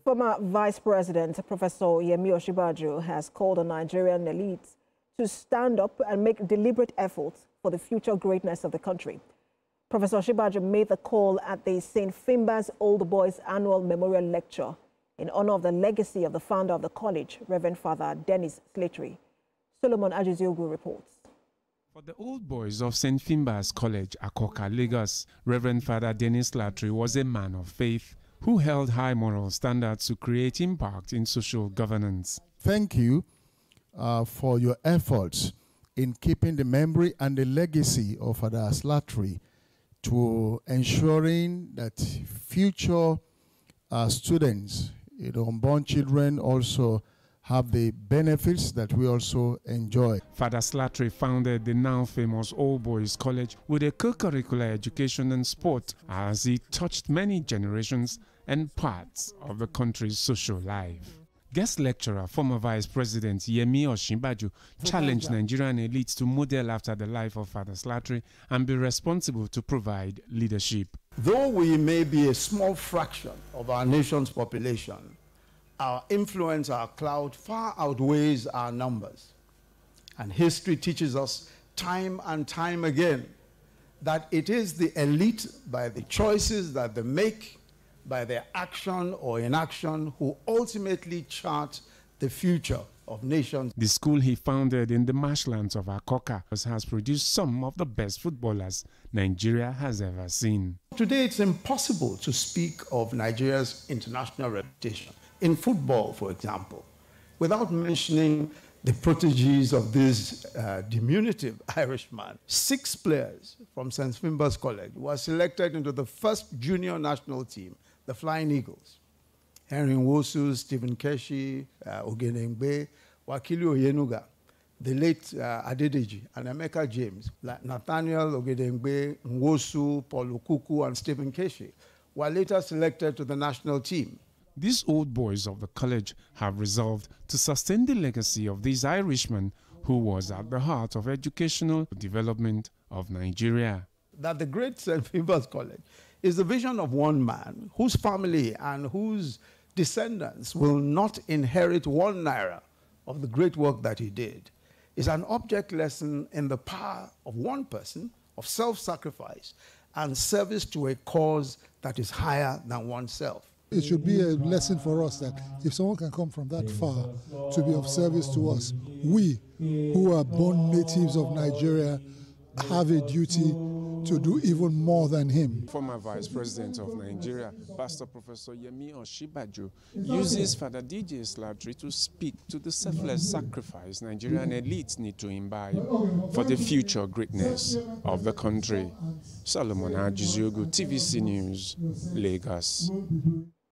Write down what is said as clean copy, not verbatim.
Former Vice President Professor Osinbajo has called on Nigerian elites to stand up and make deliberate efforts for the future greatness of the country. Professor Osinbajo made the call at the St. Finbarr's Old Boys Annual Memorial Lecture in honor of the legacy of the founder of the college, Reverend Father Dennis Slatttery. Solomon Ajiziogu reports. For the old boys of St. Finbarr's College, Akoka, Lagos, Reverend Father Dennis Slatttery was a man of faith who held high moral standards to create impact in social governance. Thank you for your efforts in keeping the memory and the legacy of Father Slatttery, to ensuring that future students, unborn children, also have the benefits that we also enjoy. Father Slatttery founded the now famous Old Boys College with a co-curricular education and sport, as he touched many generations and parts of the country's social life. Guest lecturer, former Vice President Osinbajo, challenged Nigerian elites to model after the life of Father Slatttery and be responsible to provide leadership. Though we may be a small fraction of our nation's population, our influence, our clout far outweighs our numbers. And history teaches us time and time again that it is the elite, by the choices that they make, by their action or inaction, who ultimately chart the future of nations. The school he founded in the marshlands of Akoka has produced some of the best footballers Nigeria has ever seen. Today, it's impossible to speak of Nigeria's international reputation in football, for example, without mentioning the proteges of this diminutive Irishman. 6 players from St. Finbarr's College were selected into the first junior national team, the Flying Eagles. Henry Nwosu, Stephen Keshi, Ogenengbe, Wakili Oyenuga, the late Adedeji, and Emeka James, like Nathaniel Ogenengbe, Nwosu, Paul Okuku, and Stephen Keshi, were later selected to the national team. These old boys of the college have resolved to sustain the legacy of this Irishman who was at the heart of educational development of Nigeria. That the great St. Finbarr's College is the vision of one man whose family and whose descendants will not inherit 1 naira of the great work that he did. Is an object lesson in the power of one person, of self-sacrifice and service to a cause that is higher than oneself. It should be a lesson for us that if someone can come from that far to be of service to us, we who are born natives of Nigeria have a duty to do even more than him. Former Vice President of Nigeria, Pastor Professor Osinbajo, uses Father DJ Slatttery to speak to the selfless sacrifice Nigerian elites need to imbibe for the future greatness of the country. Solomon Ajiziogu, TVC News, Lagos.